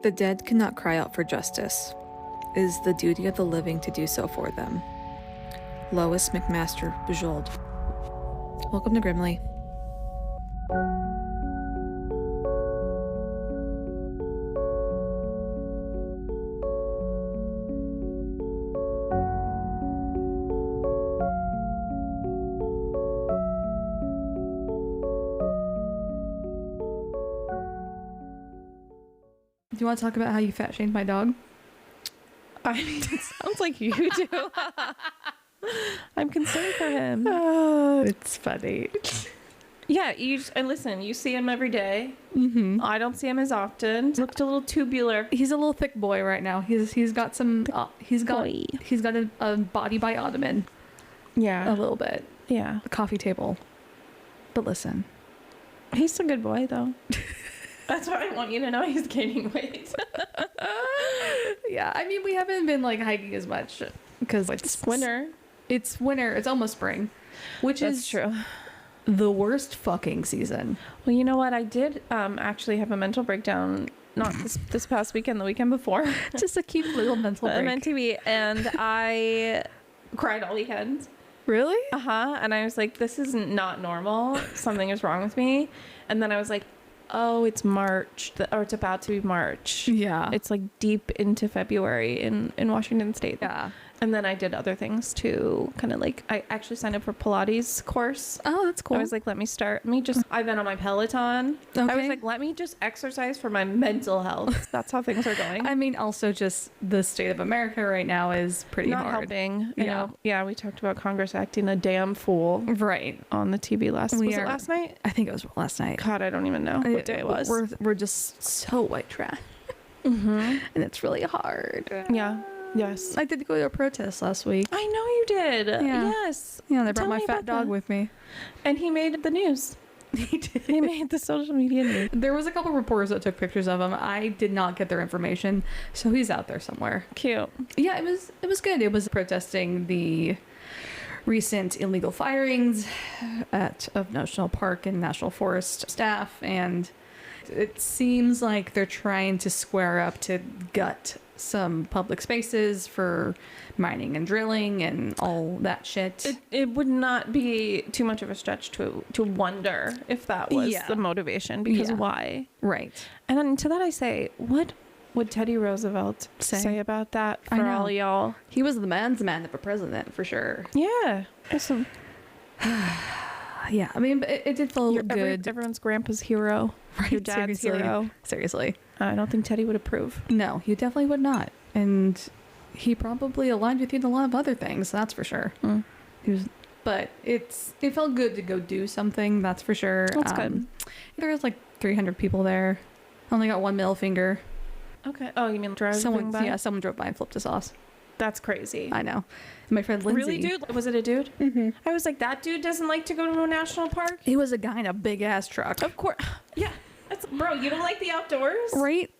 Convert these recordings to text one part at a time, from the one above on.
The dead cannot cry out for justice. It is the duty of the living to do so for them. Lois McMaster Bujold. Welcome to Grimly. Do you want to talk about how you fat shamed my dog? I mean, it sounds like you do. I'm concerned for him. Oh, it's funny. Yeah, and listen, you see him every day. Mm-hmm. I don't see him as often. Looked a little tubular. He's a little thick boy right now. He's got some. He's got a body by ottoman. Yeah, a little bit. Yeah, a coffee table. But listen, he's a good boy though. That's why I want you to know he's gaining weight. Yeah, I mean, we haven't been like hiking as much because it's winter. It's winter. It's almost spring, which That's is true. The worst fucking season. Well, you know what? I did actually have a mental breakdown. Not this past weekend, the weekend before. Just a cute little mental break. Menty, and I cried all weekend. Really? And I was like, this is not normal. Something is wrong with me. And then I was like, oh, it's March, or it's about to be March. Yeah. It's like deep into February in Washington State. Yeah. And then I did other things too, kind of like, I actually signed up for Pilates course. Oh, that's cool. I was like, I've been on my Peloton. Okay. I was like, let me just exercise for my mental health. That's how things are going. I mean, also just the state of America right now is pretty not hard. helping. You know? Yeah, we talked about Congress acting a damn fool. Right. On the TV last night? I think it was last night. God, I don't even know what day it was. We're just so white trash. Mm-hmm. And it's really hard. Yeah. Yes. I did go to a protest last week. I know you did. Yeah. Yes. Yeah, they brought my fat dog with me. And he made the news. He did. He made the social media news. There was a couple reporters that took pictures of him. I did not get their information, so he's out there somewhere. Cute. Yeah, it was good. It was protesting the recent illegal firings of National Park and National Forest staff, and it seems like they're trying to square up to gut some public spaces for mining and drilling and all that shit. It would not be too much of a stretch to wonder if that was the motivation, because why? Right. And then to that I say, what would Teddy Roosevelt say about that for all y'all? He was the man's man of a president, for sure. Yeah. Yeah, I mean, it did feel good. Everyone's grandpa's hero. Right, your dad's hero. Seriously. I don't think Teddy would approve. No, he definitely would not. And he probably aligned with you in a lot of other things, that's for sure. But it felt good to go do something, that's for sure. That's good. There was like 300 people there. Only got one middle finger. Okay. Oh, you mean driving by? Yeah, someone drove by and flipped us off. That's crazy. I know. My friend Lindsay. Really, dude? Was it a dude? Mm-hmm. I was like, that dude doesn't like to go to a national park? He was a guy in a big-ass truck. Of course. Yeah. Bro, you don't like the outdoors? Right?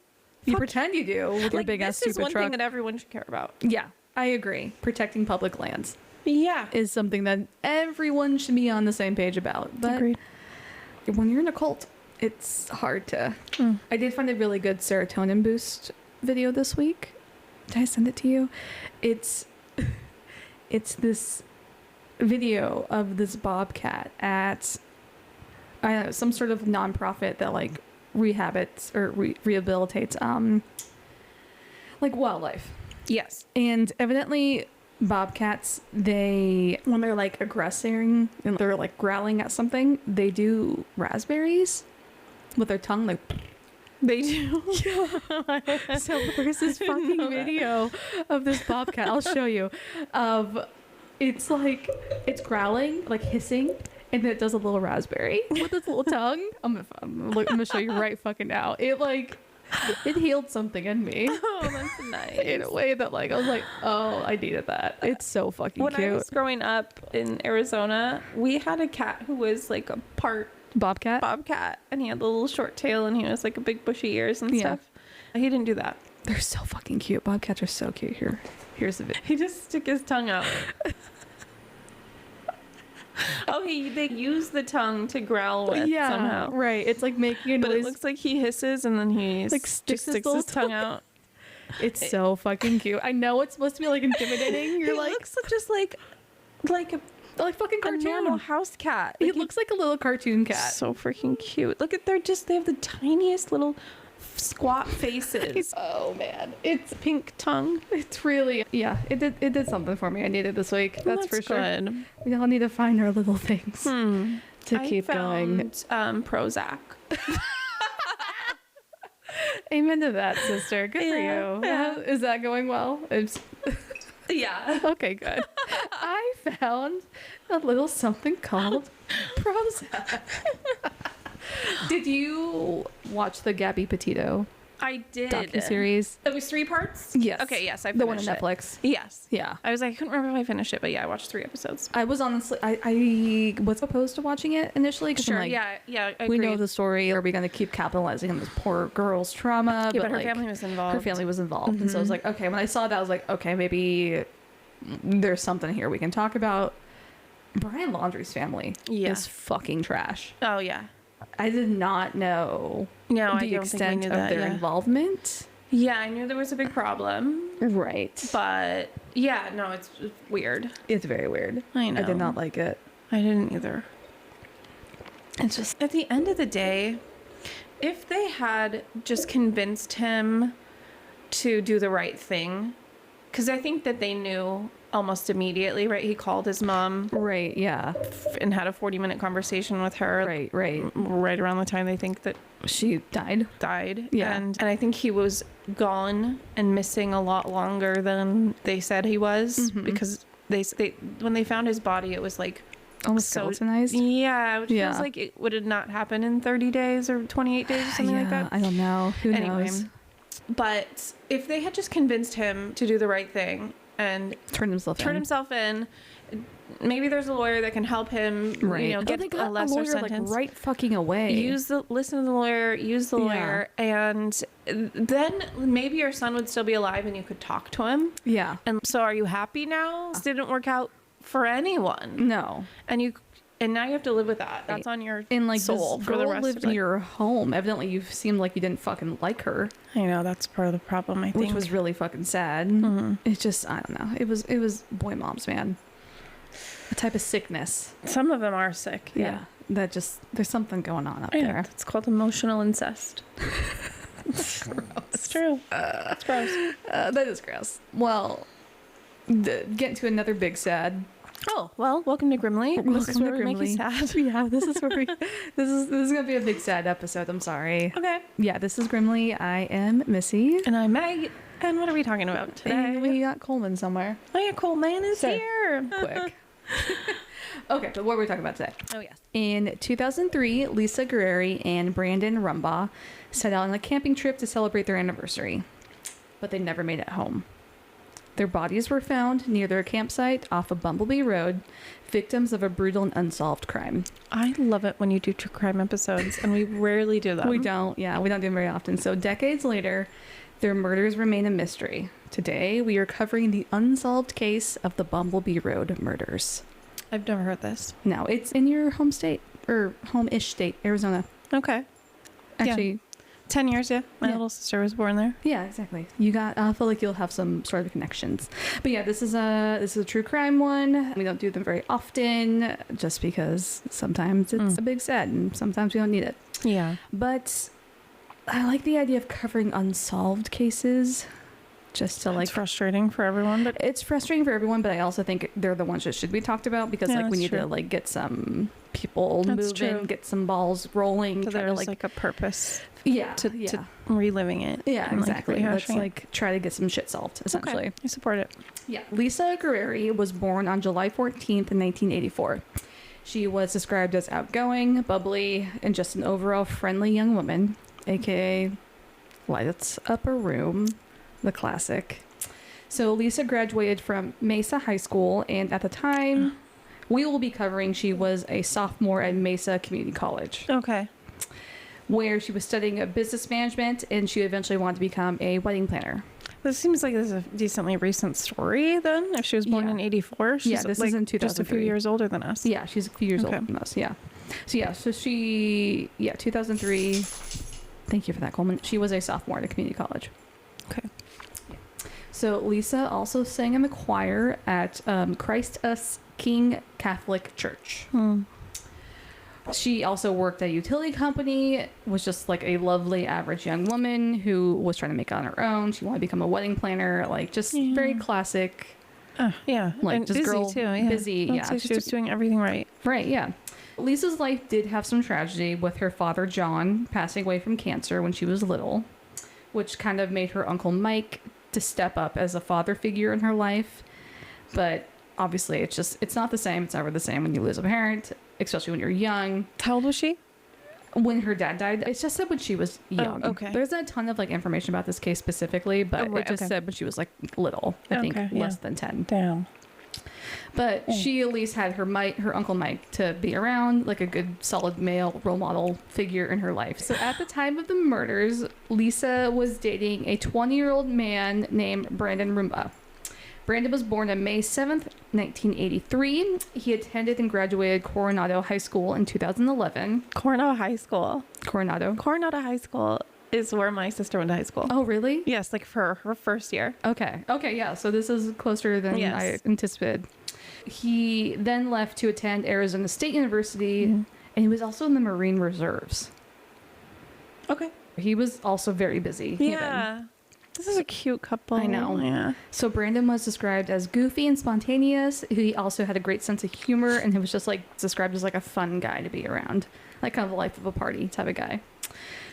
You pretend you do with your big-ass stupid truck. This is one thing that everyone should care about. Yeah, I agree. Protecting public lands. Yeah. Is something that everyone should be on the same page about. But agreed. When you're in a cult, it's hard to... I did find a really good serotonin boost video this week. Did I send it to you? It's this video of this bobcat at some sort of nonprofit that like rehabilitates like wildlife. Yes. And evidently bobcats, when they're like aggressing and they're like growling at something, they do raspberries with their tongue, like they do. Yeah. So there's this fucking video of this bobcat, I'll show you, it's growling, like hissing, and then it does a little raspberry with its little tongue. I'm gonna show you right fucking now. It healed something in me. Oh, that's nice. In a way that like I was like, oh, I needed that. It's so fucking cute. When I was growing up in Arizona, we had a cat who was like a part bobcat, and he had a little short tail, and he was like a big bushy ears and stuff. He didn't do that. They're so fucking cute. Bobcats are so cute. Here's the video. He just stick his tongue out. Oh, they use the tongue to growl with somehow. Right. It's like making a noise. But it looks like he hisses and then he like sticks his tongue out. It's so fucking cute. I know it's supposed to be like intimidating. You're like, looks just like a fucking cartoon. A normal house cat. Like, he looks like a little cartoon cat. So freaking cute. Look at they have the tiniest little squat faces. Oh man, it's pink tongue. It's really it did something for me. I needed this week. That's for sure. Good. We all need to find our little things to keep going. Prozac. Amen to that, sister. Good for you. Yeah. Is that going well? Yeah. Okay, good. I found a little something called Prozac. Did you watch the Gabby Petito? I did. Docuseries? It was 3 parts? Yes. Okay, yes, I finished the one on Netflix. Yes. Yeah. I was like, I couldn't remember if I finished it, but yeah, I watched 3 episodes. I was honestly, I was opposed to watching it initially. Sure, like, yeah, I we agreed. know the story. Are we going to keep capitalizing on this poor girl's trauma? Yeah, but her like, family was involved. Her family was involved. And so I was like, okay, when I saw that, I was like, okay, maybe there's something here we can talk about. Brian Laundrie's family is fucking trash. Oh, yeah. I did not know the extent of their involvement. Yeah, I knew there was a big problem. Right. But, yeah, no, it's weird. It's very weird. I know. I did not like it. I didn't either. It's just... At the end of the day, if they had just convinced him to do the right thing, because I think that they knew almost immediately, right? He called his mom. Right, yeah. And had a 40-minute conversation with her. Right. Right around the time they think that she died. Yeah. And I think he was gone and missing a lot longer than they said he was, because they when they found his body, it was like almost skeletonized. Yeah, it feels like it would have not happened in 30 days or 28 days or something like that. I don't know. Who knows? But if they had just convinced him to do the right thing and turn himself in, maybe there's a lawyer that can help him, get a lesser sentence. Like right fucking away. Listen to the lawyer, use the lawyer, and then maybe your son would still be alive and you could talk to him. Yeah. And so are you happy now? This didn't work out for anyone. No. And now you have to live with that. That's on your soul for the rest lived of it. in your home. Evidently, you seemed like you didn't fucking like her. I know, that's part of the problem, I think. Which was really fucking sad. It's just, I don't know. It was boy moms, man. A type of sickness. Some of them are sick. Yeah. That just, there's something going on up there. It's called emotional incest. It's gross. It's true. It's gross. That is gross. Well, getting to another big sad. Oh, well, welcome to Grimly. This is where we make you sad. Yeah, this is where this is gonna be a big sad episode. I'm sorry. Okay. Yeah, this is Grimly. I am Missy. And I'm Meg. And what are we talking about today? And we got Coleman somewhere. Oh yeah, Coleman is here. Quick. Okay, but what are we talking about today? Oh yes. In 2003, Lisa Gurrieri and Brandon Rumbaugh set out on a camping trip to celebrate their anniversary, but they never made it home. Their bodies were found near their campsite off of Bumblebee Road, victims of a brutal and unsolved crime. I love it when you do true crime episodes, and we rarely do them. We don't. Yeah, we don't do them very often. So decades later, their murders remain a mystery. Today, we are covering the unsolved case of the Bumblebee Road murders. I've never heard this. No, it's in your home state, or home-ish state, Arizona. Okay. Actually... 10 years, yeah. My little sister was born there. Yeah, exactly. I feel like you'll have some sort of connections. But yeah, this is a true crime one. We don't do them very often, just because sometimes it's a big sad, and sometimes we don't need it. Yeah. But I like the idea of covering unsolved cases. Just to It's frustrating for everyone, but it's frustrating for everyone. But I also think they're the ones that should be talked about, because we need to get some people moving, get some balls rolling. So there's a purpose. To reliving it. Yeah, exactly. Let's try to get some shit solved, essentially. Okay. I support it. Yeah. Lisa Gurrieri was born on July 14th in 1984. She was described as outgoing, bubbly, and just an overall friendly young woman, aka lights up a room, the classic. So Lisa graduated from Mesa High School, and at the time we will be covering, she was a sophomore at Mesa Community College. Okay. Where she was studying business management, and she eventually wanted to become a wedding planner. This seems like this is a decently recent story then. If she was born in 84, she's this like is in 2003. just a few years older than us. Yeah, she's a few years older than us. Yeah. So she 2003. Thank you for that, Coleman. She was a sophomore at a community college. Okay. So Lisa also sang in the choir at Christ Us King Catholic Church. She also worked at a utility company, was just like a lovely average young woman who was trying to make it on her own. She wanted to become a wedding planner, like just very classic. Yeah. Like and just busy girl, too. Yeah. busy. Looks like she was doing everything right. Right, yeah. Lisa's life did have some tragedy with her father, John, passing away from cancer when she was little, which kind of made her uncle Mike to step up as a father figure in her life. But obviously it's not the same. It's never the same when you lose a parent, especially when you're young. How old was she? When her dad died, it's just said when she was young. Oh, okay. There's a ton of like information about this case specifically, but it just said when she was like little. I think less than 10. Damn. But she at least had her Uncle Mike to be around, like a good solid male role model figure in her life. So at the time of the murders, Lisa was dating a 20-year-old man named Brandon Rumbaugh. Brandon was born on May 7th, 1983. He attended and graduated Coronado High School in 2011. Coronado High School. Coronado High School is where my sister went to high school. Oh, really? Yes, like for her first year. Okay, yeah. So this is closer than I anticipated. He then left to attend Arizona State University, and he was also in the Marine Reserves. Okay. He was also very busy. Yeah. This is a cute couple. I know. Yeah. So Brandon was described as goofy and spontaneous. He also had a great sense of humor, and he was just like described as like a fun guy to be around, like kind of a life of a party type of guy.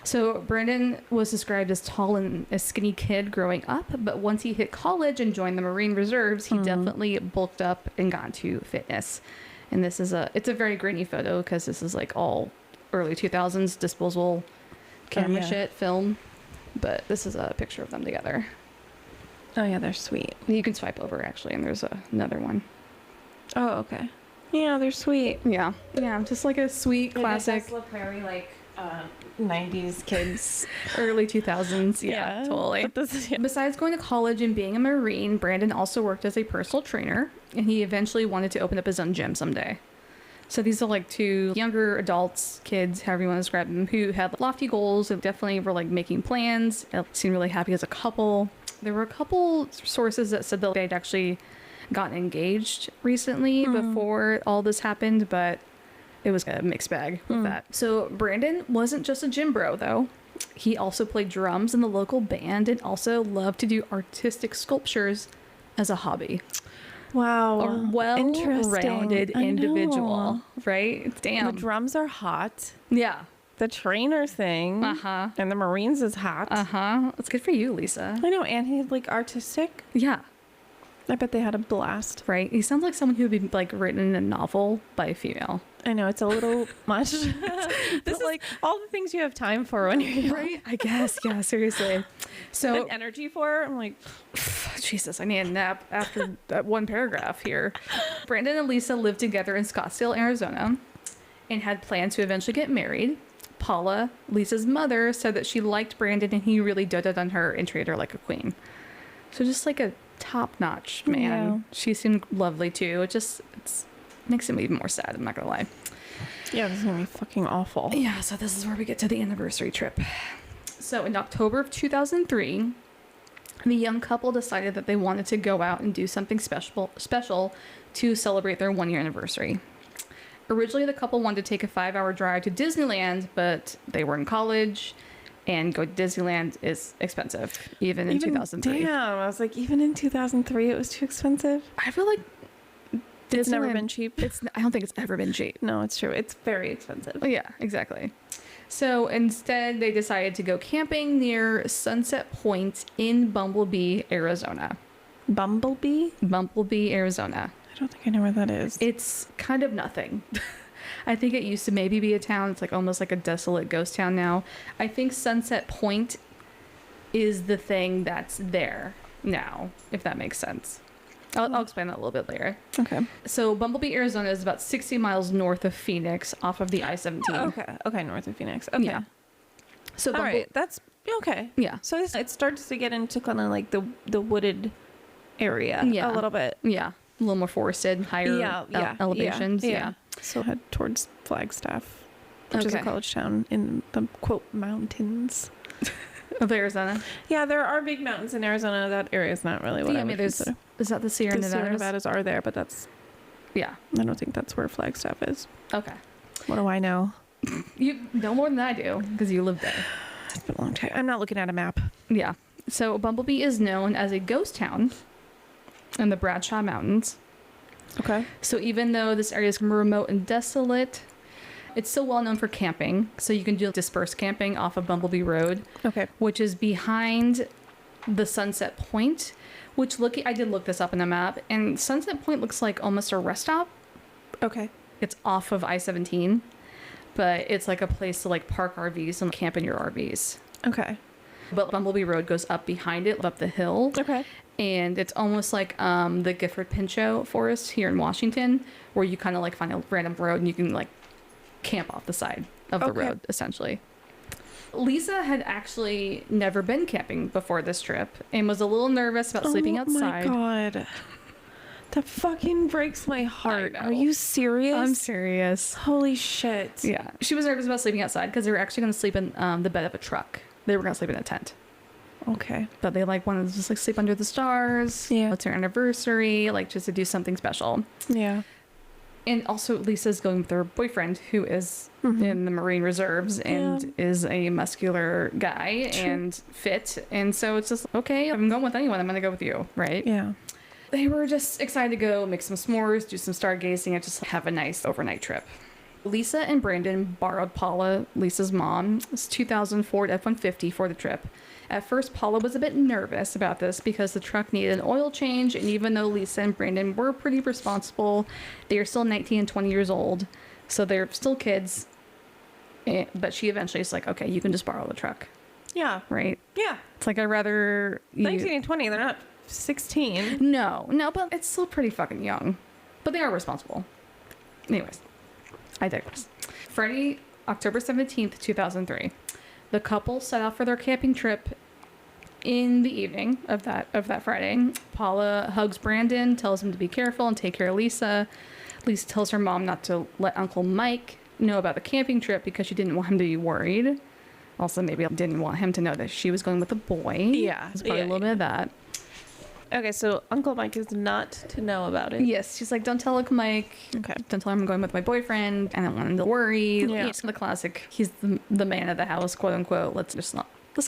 So Brandon was described as tall and a skinny kid growing up, but once he hit college and joined the Marine Reserves, he definitely bulked up and got into fitness. And this is it's a very grainy photo because this is like all early 2000s disposable camera shit film. But this is a picture of them together. Oh yeah, they're sweet. You can swipe over actually, and there's another one. Oh, okay. Yeah, they're sweet. Yeah, just like a sweet classic. Like very like 90s kids, early 2000s. Yeah, totally. Besides going to college and being a Marine, Brandon also worked as a personal trainer, and he eventually wanted to open up his own gym someday. So these are like two younger adults, kids, however you want to describe them, who had lofty goals and definitely were like making plans. They seemed really happy as a couple. There were a couple sources that said that they'd actually gotten engaged recently before all this happened, but it was a mixed bag with that. So Brandon wasn't just a gym bro, though. He also played drums in the local band and also loved to do artistic sculptures as a hobby. Wow. A well-rounded individual, right? Damn. The drums are hot. Yeah. The trainer thing. Uh-huh. And the Marines is hot. Uh-huh. It's good for you, Lisa. I know. And he's like artistic. Yeah. I bet they had a blast. Right? He sounds like someone who would be like written in a novel by a female. I know, it's a little much. This is like all the things you have time for when you're young. Right? I guess. Yeah, seriously. So and energy for, I'm like, Jesus, I need a nap after that one paragraph here. Brandon and Lisa lived together in Scottsdale, Arizona, and had plans to eventually get married. Paula, Lisa's mother, said that she liked Brandon and he really doted on her and treated her like a queen. So just like a top-notch man. Yeah. She seemed lovely too. It makes him even more sad, I'm not gonna lie. Yeah, this is gonna be fucking awful. Yeah, so this is where we get to the anniversary trip. So in October of 2003, the young couple decided that they wanted to go out and do something special to celebrate their 1-year anniversary. Originally, the couple wanted to take a 5-hour drive to Disneyland, but they were in college, and go to Disneyland is expensive, even in 2003. Damn, I was like, even in 2003, it was too expensive. I feel like it's never been cheap. I don't think it's ever been cheap. No, it's true. It's very expensive. Oh, yeah, exactly. So instead, they decided to go camping near Sunset Point in Bumblebee, Arizona. Bumblebee? Bumblebee, Arizona. I don't think I know where that is. It's kind of nothing. I think it used to maybe be a town. It's like almost like a desolate ghost town now. I think Sunset Point is the thing that's there now, if that makes sense. I'll explain that a little bit later. Okay. So Bumblebee, Arizona is about 60 miles north of Phoenix off of the I-17. Okay, north of Phoenix. Okay. Yeah. So all right, that's Okay. Yeah. So it starts to get into kind of like the wooded area Yeah. a little bit. Yeah. A little more forested, higher elevations. Yeah. So head towards Flagstaff, which is a Okay. college town in the quote mountains. Of Arizona. Yeah, there are big mountains in Arizona. That area is not really what I would consider. Is that the Sierra The Sierra Nevadas? Nevadas are there, but that's Yeah. I don't think that's where Flagstaff is. Okay. What do I know? You know more than I do because you live there. It's been a long time. I'm not looking at a map. Yeah. So Bumblebee is known as a ghost town in the Bradshaw Mountains. Okay. So even though this area is remote and desolate, it's still well known for camping. So you can do dispersed camping off of Bumblebee Road, Okay. which is behind the Sunset Point, which I did look this up in a map, and Sunset Point looks like almost a rest stop. Okay. It's off of I-17, but it's like a place to like park RVs and camp in your RVs. Okay. But Bumblebee Road goes up behind it, up the hill. Okay. And it's almost like the Gifford Pinchot Forest here in Washington, where you kind of like find a random road and you can like camp off the side of the road, essentially. Lisa had actually never been camping before this trip and was a little nervous about sleeping outside. Oh my God. That fucking breaks my heart. know. Are you serious? I'm serious. Holy shit. Yeah. She was nervous about sleeping outside because they were actually going to sleep in the bed of a truck. They were going to sleep in a tent. Okay. But they like wanted to just like sleep under the stars. Yeah. It's her anniversary, like just to do something special. Yeah. And also Lisa's going with her boyfriend who is in the Marine Reserves and is a muscular guy and fit. And so it's just, okay, I'm going with anyone. I'm going to go with you, right? Yeah. They were just excited to go make some s'mores, do some stargazing, and just have a nice overnight trip. Lisa and Brandon borrowed Paula, Lisa's mom's 2000 Ford F-150 for the trip. At first, Paula was a bit nervous about this because the truck needed an oil change, and even though Lisa and Brandon were pretty responsible, they are still 19 and 20 years old, so they're still kids. But she eventually is like, okay, you can just borrow the truck, Yeah. right? Yeah. It's like, I'd rather you... 19 and 20, they're not 16. No, but it's still pretty fucking young. But they are responsible. Anyways, I digress. Friday, October 17th, 2003. The couple set out for their camping trip in the evening of that Friday. Paula hugs Brandon, tells him to be careful and take care of Lisa. Lisa tells her mom not to let Uncle Mike know about the camping trip because she didn't want him to be worried. Also, maybe didn't want him to know that she was going with a boy. Yeah. There's probably a little bit of that. Okay, so Uncle Mike is not to know about it. Yes, she's like, don't tell Uncle Mike. Okay. Don't tell him I'm going with my boyfriend. I don't want him to worry. Yeah. It's the classic. He's the man of the house, quote unquote. Let's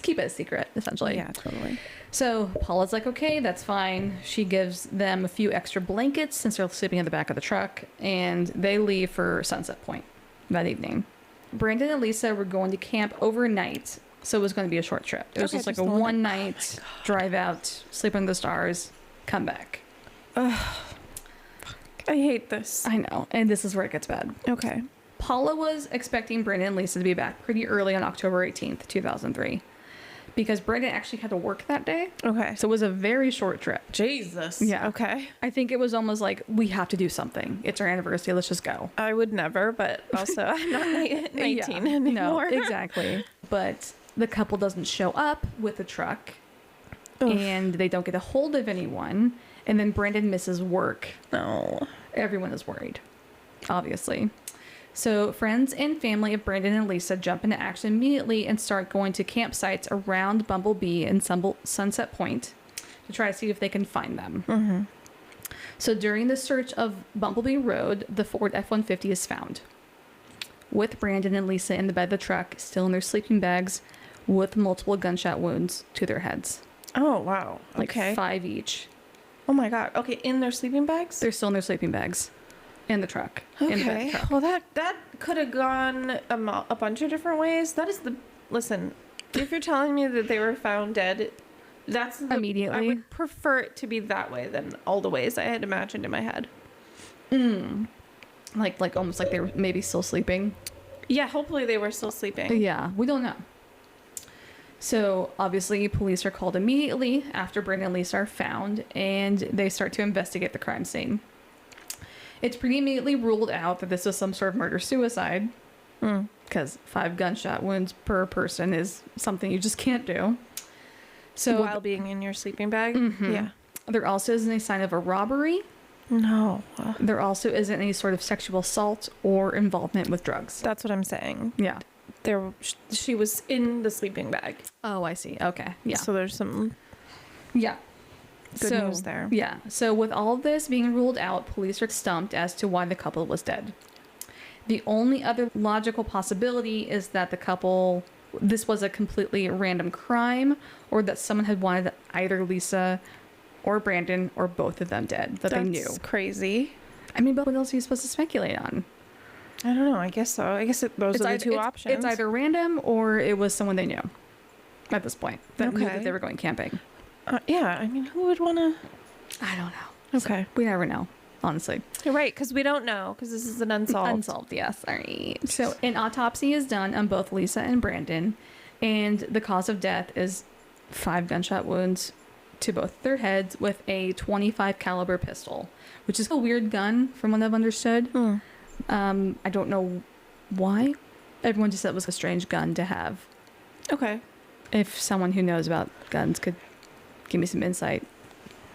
keep it a secret, essentially. Yeah, totally. So Paula's like, okay, that's fine. She gives them a few extra blankets since they're sleeping in the back of the truck, and they leave for Sunset Point that evening. Brandon and Lisa were going to camp overnight, so it was going to be a short trip. It was Okay, just like just a the one one night. night drive out, sleep under the stars, come back. I hate this. I know, and this is where it gets bad. Okay. Paula was expecting Brandon and Lisa to be back pretty early on October 18th, 2003, because Brandon actually had to work that day. Okay. So it was a very short trip. Jesus. Yeah. Okay. I think it was almost like, we have to do something. It's our anniversary. Let's just go. I would never, but also I'm not 19 anymore. No, exactly. But the couple doesn't show up with the truck, and they don't get a hold of anyone. And then Brandon misses work. No. Everyone is worried, obviously. So friends and family of Brandon and Lisa jump into action immediately and start going to campsites around Bumblebee and Sunset Point to try to see if they can find them. Mm-hmm. So during the search of Bumblebee Road, the Ford F-150 is found, with Brandon and Lisa in the bed of the truck, still in their sleeping bags, with multiple gunshot wounds to their heads. Oh, wow. Like Okay. 5 each. Oh my God. Okay, in their sleeping bags? They're still in their sleeping bags. In the truck. In the bed of Okay. the truck. Well, that could have gone a bunch of different ways. That is listen, if you're telling me that they were found dead, that's Immediately. I would prefer it to be that way than all the ways I had imagined in my head. Like almost like they were maybe still sleeping. Yeah, hopefully they were still sleeping. Yeah, we don't know. So obviously police are called immediately after Brandon and Lisa are found, and they start to investigate the crime scene. It's pretty immediately ruled out that this was some sort of murder-suicide. because 5 gunshot wounds per person is something you just can't do. So while being in your sleeping bag? Mhm. Yeah. There also isn't any sign of a robbery. No. There also isn't any sort of sexual assault or involvement with drugs. That's what I'm saying. Yeah. She was in the sleeping bag. Oh, I see. Okay. Yeah. So there's some Yeah. good news there. Yeah. So with all this being ruled out, police are stumped as to why the couple was dead. The only other logical possibility is that this was a completely random crime, or that someone had wanted either Lisa or Brandon or both of them dead that they knew. That's crazy. I mean, but what else are you supposed to speculate on? I don't know. I guess so. I guess those are the two options. It's either random or it was someone they knew at this point that knew that Okay. they were going camping. Yeah. I mean, who would want to? I don't know. Okay. So, we never know, honestly. You're right, because we don't know, because this is an unsolved. Unsolved, yes. All right. So an autopsy is done on both Lisa and Brandon, and the cause of death is 5 gunshot wounds to both their heads with a .25 caliber pistol, which is a weird gun from what I've understood. I don't know why. Everyone just said it was a strange gun to have. Okay. If someone who knows about guns could give me some insight,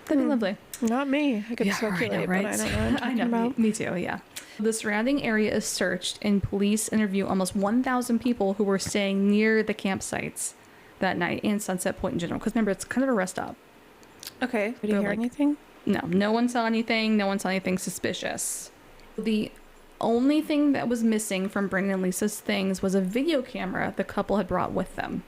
that'd be lovely. Not me. I could Yeah, speculate, right? but I don't know what I'm I talking know, about. me too, yeah. The surrounding area is searched, and police interview almost 1,000 people who were staying near the campsites that night and Sunset Point in general. Because remember, it's kind of a rest stop. Okay. Did you They're hear like- anything? No one saw anything. No one saw anything suspicious. The only thing that was missing from Brandon and Lisa's things was a video camera the couple had brought with them.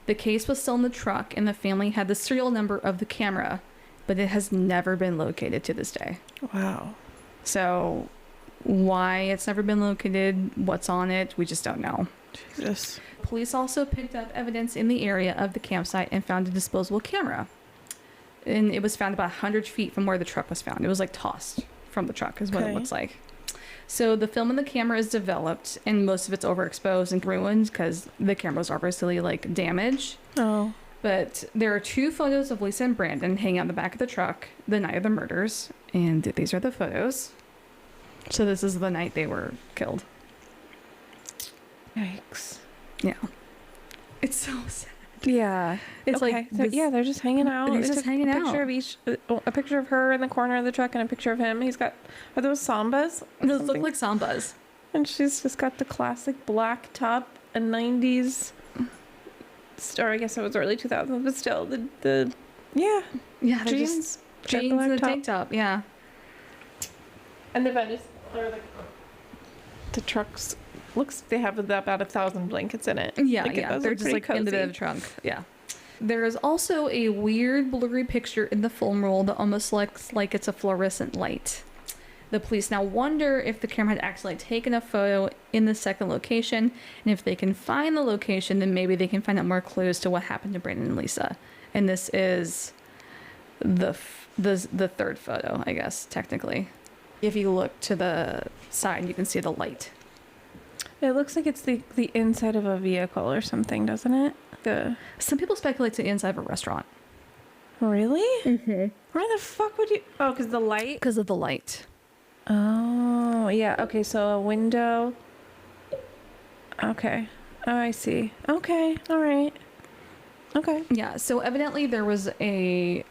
The case was still in the truck, and the family had the serial number of the camera, but it has never been located to this day. Wow. So why it's never been located, what's on it, we just don't know. Jesus. Police also picked up evidence in the area of the campsite and found a disposable camera. And it was found about 100 feet from where the truck was found. It was like tossed from the truck is what it Okay. looks like. So the film in the camera is developed, and most of it's overexposed and ruined because the camera was obviously like damaged. Oh. But there are 2 photos of Lisa and Brandon hanging on the back of the truck the night of the murders, and these are the photos. So this is the night they were killed. Yikes. Yeah. It's so sad. Yeah. It's okay. like So, this- yeah, they're just hanging out. They're They just took hanging a out. picture of each, a picture of her in the corner of the truck and a picture of him. He's got, are those sambas? or Those look something? like sambas. And she's just got the classic black top and 90s, or I guess it was early 2000s, but still the Yeah, they're jeans, just that jeans black and a top. tank top. Yeah. And the bed is, or the trucks looks they have about 1,000 blankets in it. Yeah, Like, it yeah. does They're look just like pretty in the bed of cozy. the trunk. Yeah. There is also a weird blurry picture in the film roll that almost looks like it's a fluorescent light. The police now wonder if the camera had actually taken a photo in the second location, and if they can find the location, then maybe they can find out more clues to what happened to Brandon and Lisa. And this is the third photo, I guess, technically. If you look to the side, you can see the light. It looks like it's the inside of a vehicle or something, doesn't it? Some people speculate it's the inside of a restaurant. Really? Mm-hmm. Where the fuck would you? Oh, because the light. Because of the light. Oh, yeah. Okay, so a window. Okay. Oh, I see. Okay. All right. Okay. Yeah, so evidently there was a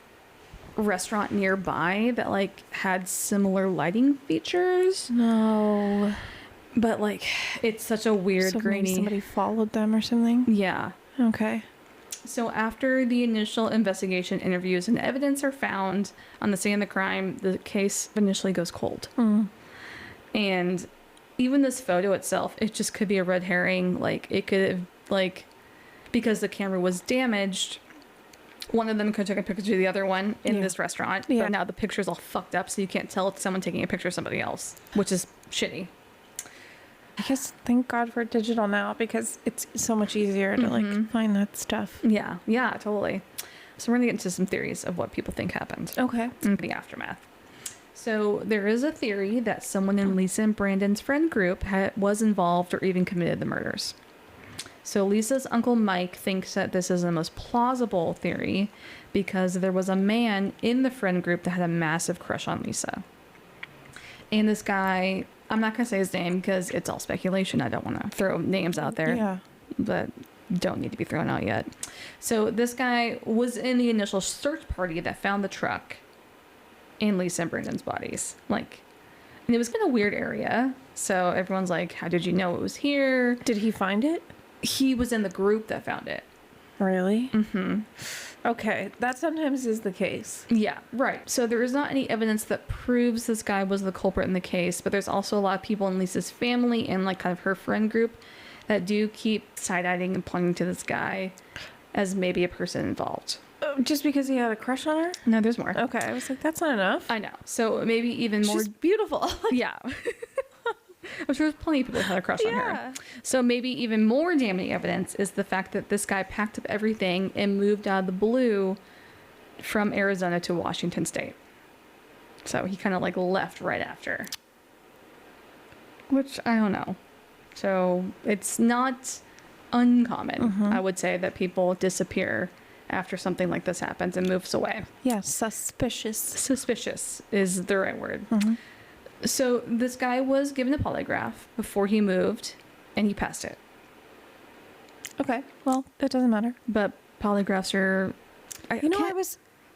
restaurant nearby that like had similar lighting features, No. but like it's such a weird So maybe grainy. somebody followed them or something. Yeah. Okay. So after the initial investigation, interviews, and evidence are found on the scene of the crime, the case initially goes cold. And even this photo itself, it just could be a red herring. Like it could have, like, because the camera was damaged, one of them could have taken a picture of the other one in this restaurant. Yeah. But now the picture's all fucked up, so you can't tell it's someone taking a picture of somebody else, which is shitty. I guess thank God for digital now because it's so much easier to like find that stuff. Yeah, totally. So we're gonna get into some theories of what people think happened. Okay. In the aftermath. So there is a theory that someone in Lisa and Brandon's friend group was involved or even committed the murders. So Lisa's uncle Mike thinks that this is the most plausible theory because there was a man in the friend group that had a massive crush on Lisa. And this guy I'm not going to say his name because it's all speculation. I don't want to throw names out there. Yeah. But don't need to be thrown out yet. So this guy was in the initial search party that found the truck and Lisa and Brandon's bodies. Like, and it was kind of a weird area. So everyone's like, how did you know it was here? Did he find it? He was in the group that found it. Really? Mm-hmm. Okay, that sometimes is the case. Yeah, right. So there is not any evidence that proves this guy was the culprit in the case, but there's also a lot of people in Lisa's family and like kind of her friend group that do keep side-eyeing and pointing to this guy as maybe a person involved. Just because he had a crush on her? No, there's more. Okay, I was like, that's not enough. I know. So maybe even more. She's beautiful. Yeah. I'm sure there's plenty of people who had a crush on her. So maybe even more damning evidence is the fact that this guy packed up everything and moved out of the blue from Arizona to Washington State. So he kind of like left right after. Which I don't know. So it's not uncommon, I would say, that people disappear after something like this happens and moves away. Yeah, suspicious. Suspicious is the right word. So this guy was given a polygraph before he moved, and he passed it. Okay, well, it doesn't matter. But polygraphs are...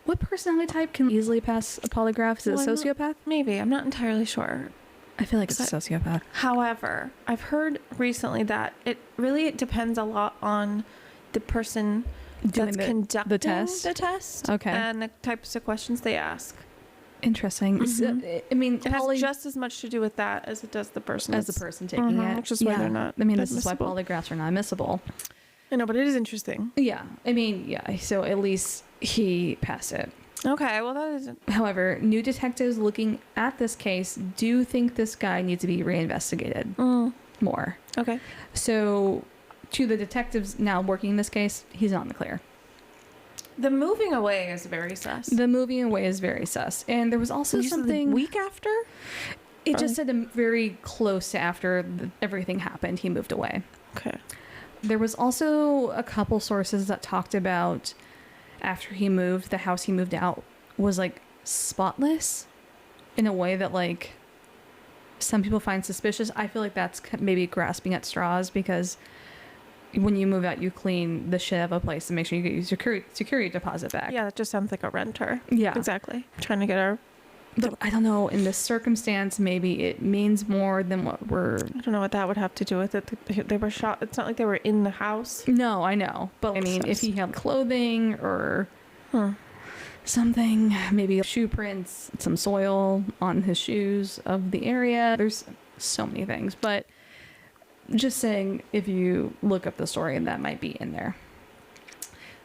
What personality type can easily pass a polygraph? Is it a sociopath? Maybe. I'm not entirely sure. I feel like it's a sociopath. However, I've heard recently that it depends a lot on the person Doing that's conducting the test. Okay. And the types of questions they ask. Interesting. So, I mean, it has just as much to do with that as it does the person taking it, which is why they're not. I mean, this is why polygraphs are not admissible. I know, but it is interesting. Yeah, I mean, yeah. So at least he passed it. Okay, well that isn't. However, new detectives looking at this case do think this guy needs to be reinvestigated more. Okay. So, to the detectives now working this case, he's not in the clear. The moving away is very sus. The moving away is very sus. And there was also something... The week after? It just said very close to after everything happened, he moved away. Okay. There was also a couple sources that talked about after he moved, the house he moved out was like spotless in a way that like some people find suspicious. I feel like that's maybe grasping at straws because... when you move out, you clean the shit out of a place and make sure you get your security deposit back. Yeah, that just sounds like a renter. Yeah. Exactly. Trying to get our... But I don't know, in this circumstance, maybe it means more than what we're... I don't know what that would have to do with it. They were shot. It's not like they were in the house. No, I know. But I mean, if he had clothing or something, maybe shoe prints, some soil on his shoes of the area. There's so many things. But... just saying, if you look up the story, that might be in there.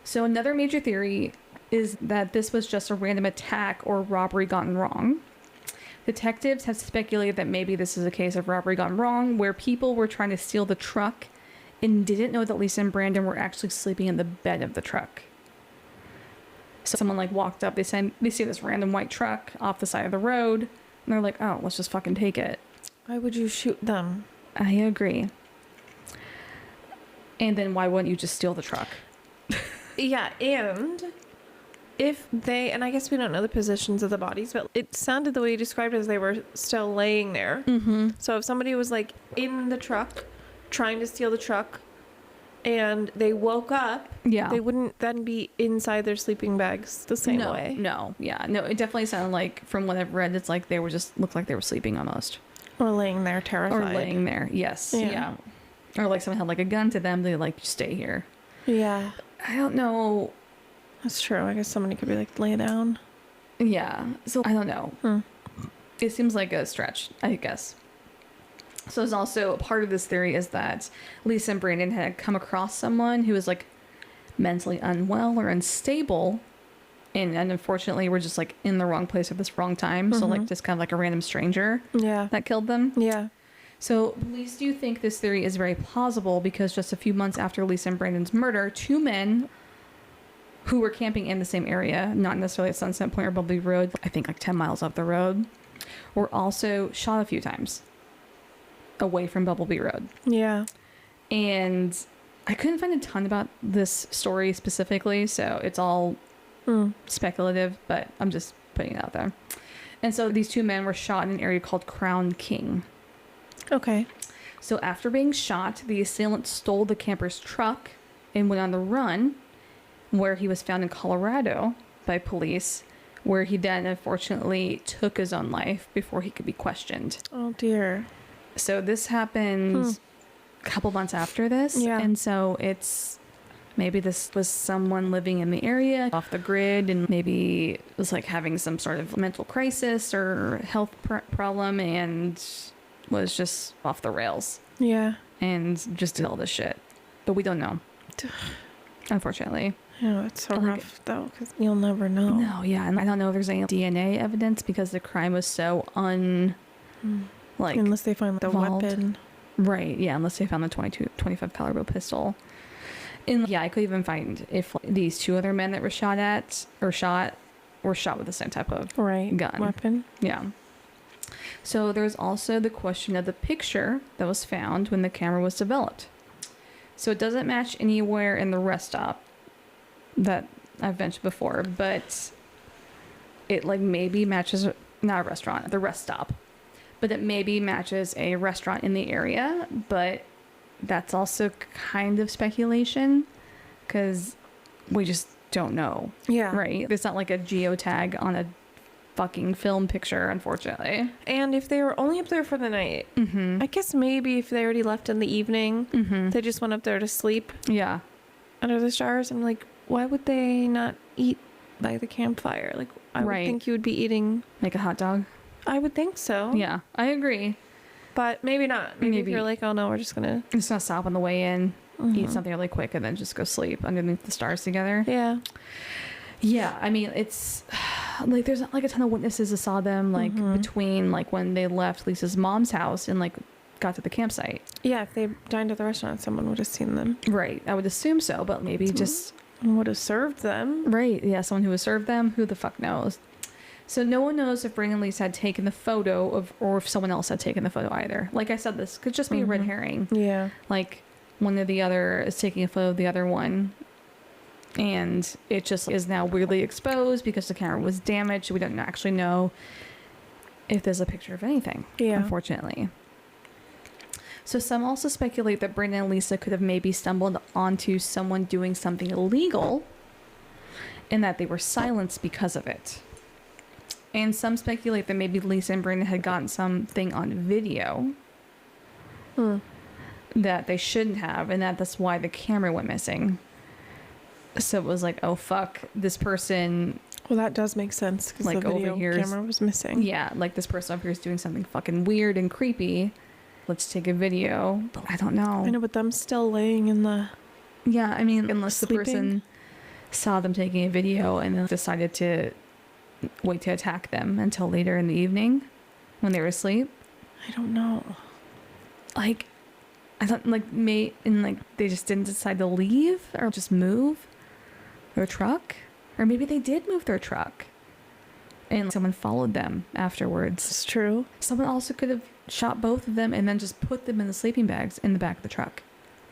So another major theory is that this was just a random attack or robbery gone wrong. Detectives have speculated that maybe this is a case of robbery gone wrong, where people were trying to steal the truck and didn't know that Lisa and Brandon were actually sleeping in the bed of the truck. So someone like walked up, they see this random white truck off the side of the road, and they're like, oh, let's just fucking take it. Why would you shoot them? I agree. And then why wouldn't you just steal the truck? Yeah, and if they, and I guess we don't know the positions of the bodies, but it sounded the way you described it as they were still laying there. So if somebody was like in the truck, trying to steal the truck, and they woke up, they wouldn't then be inside their sleeping bags the same way. No, it definitely sounded like, from what I've read, it's like they were just, looked like they were sleeping almost. Or laying there terrified. Or laying there, yes. Yeah. Or like someone had like a gun to them, they like, stay here. Yeah. I don't know. That's true. I guess somebody could be like, lay down. Yeah. So I don't know. It seems like a stretch, I guess. So there's also a part of this theory is that Lisa and Brandon had come across someone who was like mentally unwell or unstable. And unfortunately, we're just like in the wrong place at this wrong time. So like just kind of like a random stranger that killed them. Yeah. So police do think this theory is very plausible because just a few months after Lisa and Brandon's murder, two men who were camping in the same area, not necessarily at Sunset Point or Bumblebee Road, I think like 10 miles up the road, were also shot a few times away from Bumblebee Road. Yeah. And I couldn't find a ton about this story specifically, so it's all speculative, but I'm just putting it out there. And so these two men were shot in an area called Crown King. Okay. So after being shot, the assailant stole the camper's truck and went on the run, where he was found in Colorado by police, where he then unfortunately took his own life before he could be questioned. Oh, dear. So this happened a couple months after this. Yeah. And so it's maybe this was someone living in the area off the grid and maybe was like having some sort of mental crisis or health problem and was just off the rails Yeah. and just did all this shit. But we don't know, unfortunately. Yeah, it's so rough, though, because you'll never know. No, yeah. And I don't know if there's any DNA evidence because the crime was so unless they find the involved. weapon. Right, yeah, unless they found the 25 caliber pistol. And yeah, I could even find if these two other men that were shot were shot with the same type of gun. Weapon. Yeah. So there's also the question of the picture that was found when the camera was developed. So it doesn't match anywhere in the rest stop that I've mentioned before, but it like maybe matches, not a restaurant, the rest stop, but it maybe matches a restaurant in the area, but that's also kind of speculation because we just don't know. Yeah. Right? It's not like a geotag on a fucking film picture, unfortunately. And if they were only up there for the night, I guess maybe if they already left in the evening, they just went up there to sleep. Yeah. Under the stars. I'm like, why would they not eat by the campfire? Like, I would think you would be eating... Like a hot dog? I would think so. Yeah, I agree. But maybe not. Maybe if you're like, oh no, we're just gonna stop on the way in, eat something really quick, and then just go sleep underneath the stars together. Yeah. Yeah, I mean, it's like there's not like a ton of witnesses that saw them like between like when they left Lisa's mom's house and like got to the campsite. Yeah, if they dined at the restaurant, someone would have seen them. Right, I would assume so, but maybe just would have served them. Right, yeah, someone who would serve them. Who the fuck knows? So no one knows if Brandon and Lisa had taken the photo or if someone else had taken the photo either. Like I said, this could just be a red herring. Yeah. Like one of the other is taking a photo of the other one. And it just is now weirdly exposed because the camera was damaged. We don't actually know if there's a picture of anything, unfortunately. So some also speculate that Brandon and Lisa could have maybe stumbled onto someone doing something illegal and that they were silenced because of it. And some speculate that maybe Lisa and Brandon had gotten something on video that they shouldn't have, and that's why the camera went missing. So it was like, oh fuck, this person... Well, that does make sense, because like the video camera was missing. Yeah, like this person up here is doing something fucking weird and creepy. Let's take a video. But I don't know. I know, but them still laying in the... Yeah, I mean, unless sleeping. the person saw them taking a video and then decided to wait to attack them until later in the evening when they were asleep. I don't know. Like, I thought, like, they just didn't decide to leave or just move their truck. Or maybe they did move their truck and someone followed them afterwards. It's true. Someone also could have shot both of them and then just put them in the sleeping bags in the back of the truck.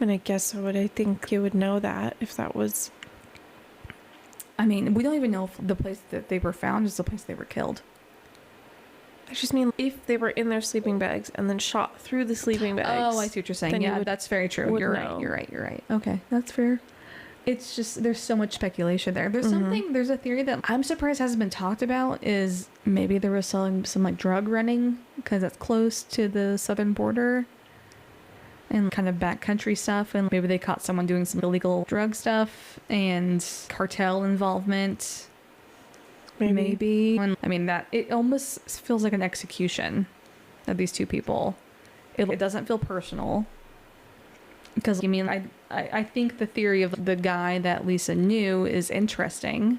And I guess I think you would know that if that was... I mean, we don't even know if the place that they were found is the place they were killed. I just mean if they were in their sleeping bags and then shot through the sleeping bags. Oh, I see what you're saying. Yeah, that's very true. You're right. Okay, that's fair. It's just, there's so much speculation there. There's there's a theory that I'm surprised hasn't been talked about is maybe they were selling some like drug running because that's close to the southern border and kind of backcountry stuff. And maybe they caught someone doing some illegal drug stuff and cartel involvement. Maybe. I mean, that it almost feels like an execution of these two people. It doesn't feel personal. Because, I mean, I think the theory of the guy that Lisa knew is interesting.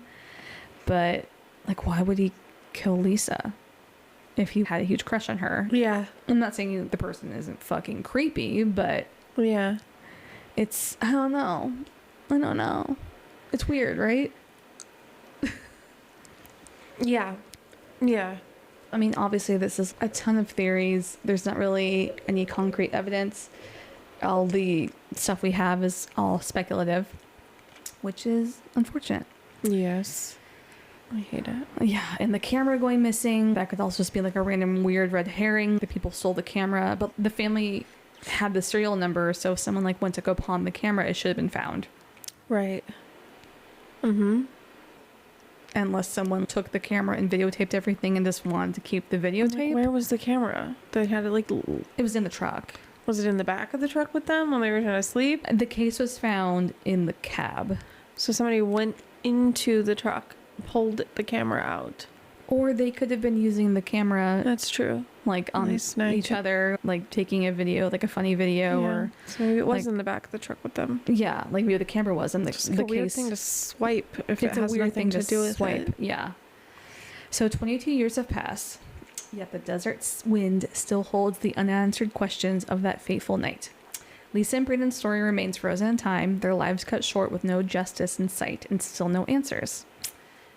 But, like, why would he kill Lisa if he had a huge crush on her? Yeah. I'm not saying the person isn't fucking creepy, but... Yeah. It's... I don't know. It's weird, right? Yeah. Yeah. I mean, obviously, this is a ton of theories. There's not really any concrete evidence. All the stuff we have is all speculative, which is unfortunate. Yes. I hate it. Yeah, and the camera going missing, that could also just be like a random weird red herring. The people stole the camera, but the family had the serial number, so if someone like went to go pawn the camera, it should have been found. Right. Mm-hmm. Unless someone took the camera and videotaped everything and just wanted to keep the videotape. Like, where was the camera? They had it like... It was in the truck. Was it in the back of the truck with them when they were trying to sleep? The case was found in the cab. So somebody went into the truck, pulled the camera out. Or they could have been using the camera That's true. like on each other, like taking a video, like a funny video, or so maybe it was like, in the back of the truck with them. Yeah, like maybe the camera was in the, It's like the a weird case. thing to swipe if It's it a has weird nothing thing to do with swipe. it. Yeah. So 22 years have passed, yet the desert's wind still holds the unanswered questions of that fateful night. Lisa and Brandon's story remains frozen in time, their lives cut short with no justice in sight and still no answers.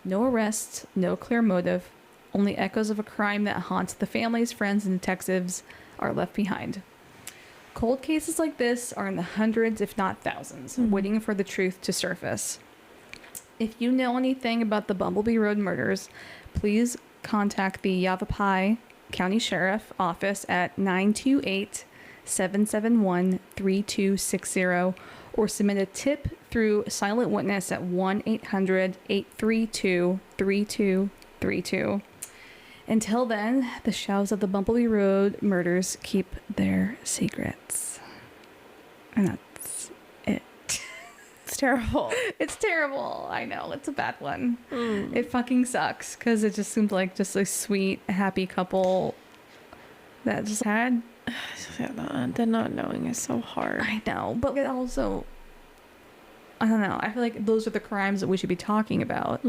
No arrests, no clear motive, only echoes of a crime that haunts the families, friends, and detectives are left behind. Cold cases like this are in the hundreds, if not thousands, waiting for the truth to surface. If you know anything about the Bumblebee Road murders, please contact the Yavapai County Sheriff Office at 928-771-3260 or submit a tip through Silent Witness at 1-800-832-3232. Until then, the shelves of the Bumblebee Road murders keep their secrets. And that's it. It's terrible. It's terrible. I know. It's a bad one. It fucking sucks because it just seemed like just a sweet, happy couple that just had... The not knowing is so hard. I know. But it also... I don't know. I feel like those are the crimes that we should be talking about.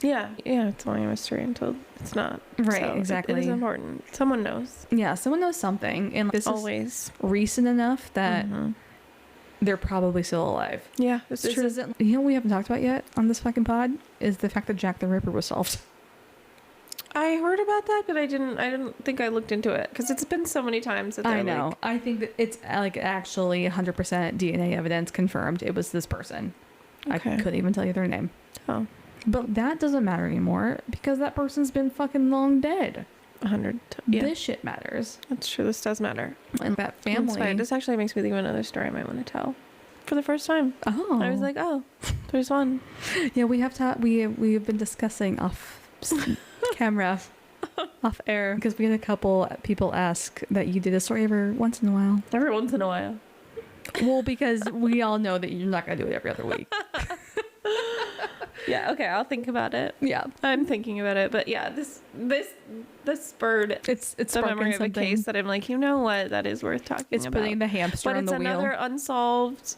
Yeah, it's only a mystery until it's not. Right, so exactly. It is important. Someone knows. Yeah, someone knows something. And this Always. is recent enough that they're probably still alive. Yeah, it's This true. isn't... You know what we haven't talked about yet on this fucking pod? Is the fact that Jack the Ripper was solved. I heard about that, but I didn't think I looked into it because it's been so many times that I know. I think that it's like actually 100% DNA evidence confirmed it was this person. Okay. I couldn't even tell you their name. Oh. But that doesn't matter anymore because that person's been fucking long dead. 100. Yeah. This shit matters. That's true. This does matter. And that family. This actually makes me think of another story I might want to tell for the first time. Oh. I was like, oh, there's one. Yeah, we have we've been discussing off camera, off air, because we had a couple people ask that you did a story every once in a while. Every once in a while. Well, because we all know that you're not going to do it every other week. Yeah, okay, I'll think about it. Yeah. I'm thinking about it, but yeah, this spurred It's the memory of a case that I'm like, you know what, that is worth talking It's about. putting the hamster But on it's the wheel. another unsolved,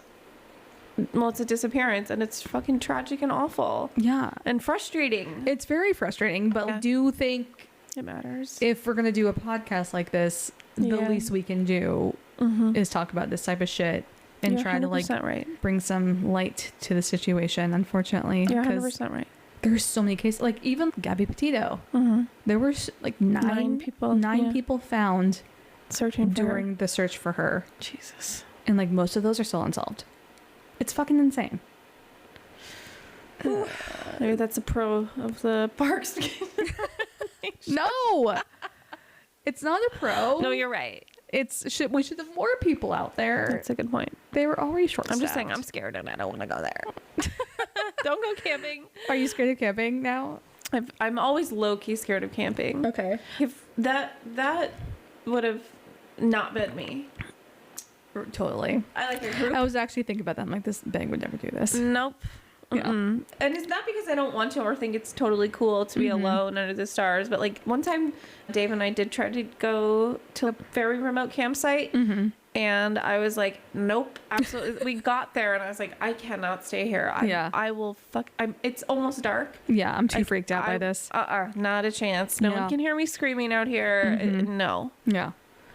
well, it's a disappearance, and it's fucking tragic and awful Yeah. and frustrating. It's very frustrating, but I do think It matters. if we're going to do a podcast like this, the Yeah. least we can do is talk about this type of shit and You're try to like 100% right. bring some light to the situation, unfortunately. You're because 100% right. there's so many cases, like even Gabby Petito. There were like nine people found Searching for during the search for her. Jesus. And like most of those are still unsolved. It's fucking insane. Maybe that's a pro of the parks. No, it's not a pro. No, you're right. We should have more people out there. That's a good point. They were already short. I'm just saying I'm scared and I don't want to go there. Don't go camping. Are you scared of camping now? I'm always low-key scared of camping. Okay. If that would have not been me. Totally. I like a group. I was actually thinking about that. I'm like, this Bang would never do this. Nope. Yeah. And it's not because I don't want to or think it's totally cool to be alone under the stars, but like one time Dave and I did try to go to a very remote campsite and I was like, nope, absolutely. We got there and I was like, I cannot stay here. I will it's almost dark. Yeah, I'm too freaked out by this. Not a chance. No one can hear me screaming out here. No. Yeah.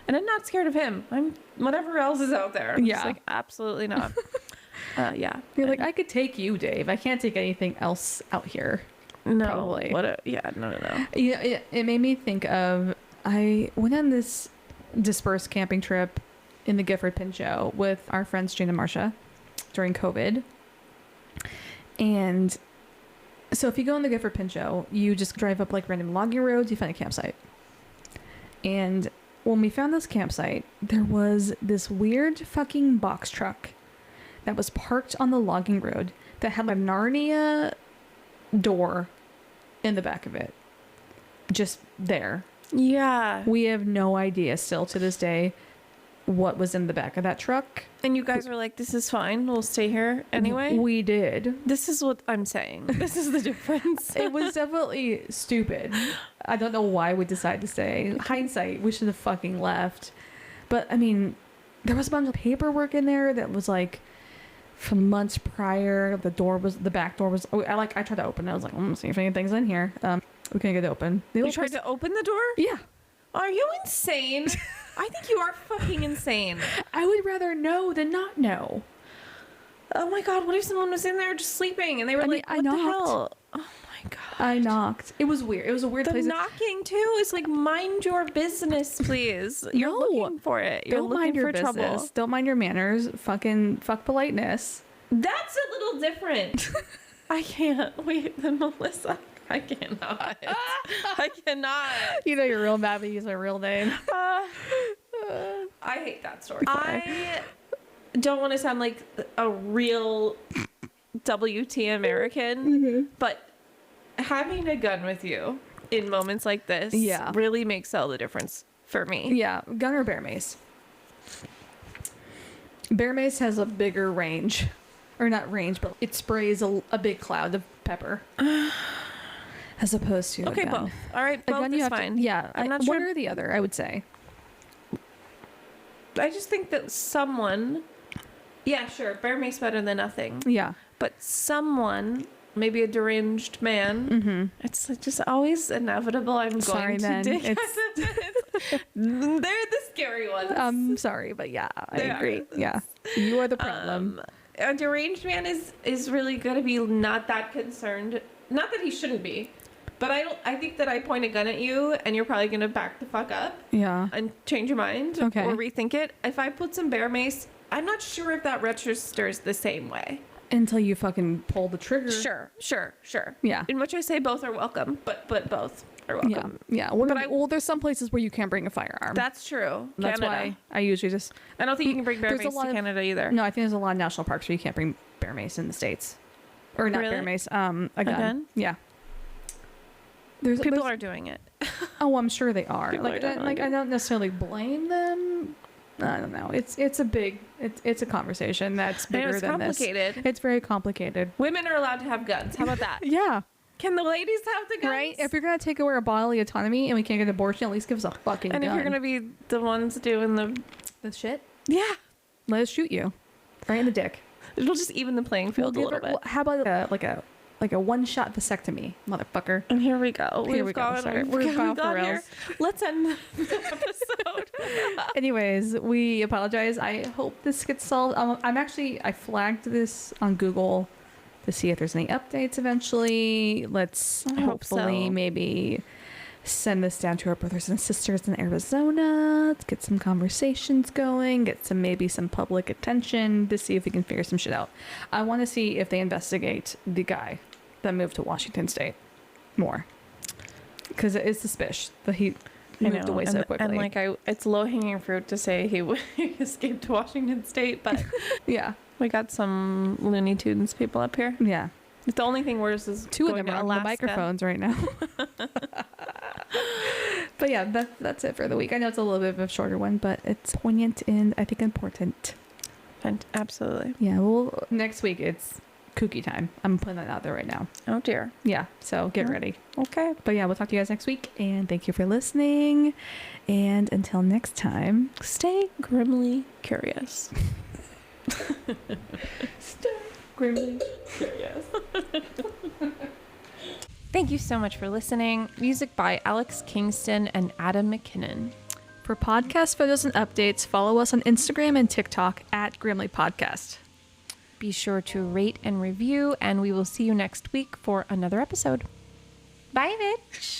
And I'm not scared of him. I'm whatever else is out there. I'm just Yeah. like, absolutely not. Yeah. You're like, I could take you, Dave. I can't take anything else out here. No. Probably. No. Yeah, it made me think of, I went on this dispersed camping trip in the Gifford Pinchot with our friends Jane and Marcia during COVID. And So if you go in the Gifford Pinchot, you just drive up like random logging roads, you find a campsite. And when we found this campsite, there was this weird fucking box truck that was parked on the logging road that had a Narnia door in the back of it. Just there. Yeah. We have no idea still to this day what was in the back of that truck. And you guys were like, this is fine. We'll stay here anyway. We did. This is what I'm saying. This is the difference. It was definitely stupid. I don't know why we decided to stay. Hindsight, we should have fucking left. But I mean, there was a bunch of paperwork in there that was like from months prior. The back door was. I tried to open it. I was like, let's see if anything's in here. We couldn't get it open. You tried to open the door? Yeah. Are you insane? I think you are fucking insane. I would rather know than not know. Oh my god, what if someone was in there just sleeping and they were like, what the hell? Oh my god. I knocked. It was weird. It was a weird place. The knocking too is like, mind your business, please. You're looking for it. You're looking for trouble. Don't mind your manners. Fucking fuck politeness. That's a little different. I can't. Wait, then Melissa. I cannot. I cannot. You know you're real mad when you use my real name. I hate that story. I don't want to sound like a real WT American, but having a gun with you in moments like this really makes all the difference for me. Yeah, gun or bear mace? Bear mace has a bigger range. Or not range, but it sprays a big cloud of pepper. As opposed to a gun. Both. All right, both is fine. I'm not sure. One or the other, I would say. I just think that someone... Yeah, sure, bear mace better than nothing. Yeah. But someone, maybe a deranged man, it's just always inevitable. I'm going to dig. They're the scary ones. I'm sorry, but yeah, I agree. Yeah. You are the problem. A deranged man is really going to be not that concerned. Not that he shouldn't be. But I think that I point a gun at you and you're probably going to back the fuck up. Yeah. And change your mind. Okay. Or rethink it. If I put some bear mace, I'm not sure if that registers the same way. Until you fucking pull the trigger. Sure. Yeah. In which I say both are welcome, but both are welcome. Yeah. Well, there's some places where you can't bring a firearm. That's true. That's why I usually just... I don't think you can bring bear mace to Canada either. No, I think there's a lot of national parks where you can't bring bear mace in the States. Or not bear mace, a gun. Yeah. People are doing it. Oh, I'm sure they are. I don't necessarily blame them. I don't know. It's a conversation that's bigger than this. It's complicated. It's very complicated. Women are allowed to have guns. How about that? Yeah. Can the ladies have the guns? Right? If you're going to take away our bodily autonomy and we can't get an abortion, at least give us a fucking gun. And if you're going to be the ones doing the shit? Yeah. Let us shoot you. Right in the dick. It'll just even the playing field a little bit. How about a one-shot vasectomy, motherfucker? And here we go. We're gone off the rails. Let's end the episode. Anyways, we apologize. I hope this gets solved. I flagged this on Google to see if there's any updates eventually. Let's hopefully maybe send this down to our brothers and sisters in Arizona. Let's get some conversations going, get some public attention to see if we can figure some shit out. I want to see if they investigate the guy that moved to Washington State more, because it is suspicious that he moved away so quickly. And it's low-hanging fruit to say he escaped to Washington State, but yeah, we got some Looney Tunes people up here. Yeah. The only thing worse is two of them are on the microphones right now. But yeah, that's it for the week. I know it's a little bit of a shorter one, but it's poignant and I think important. And absolutely. Yeah, well, next week it's kooky time. I'm putting that out there right now. Oh dear. Yeah, so get ready. Okay. But yeah, we'll talk to you guys next week, and thank you for listening. And until next time, stay grimly curious. Stay grimly curious. Thank you so much for listening. Music by Alex Kingston and Adam McKinnon. For podcast photos and updates, follow us on Instagram and TikTok at Grimly Podcast. Be sure to rate and review, and we will see you next week for another episode. Bye, bitch.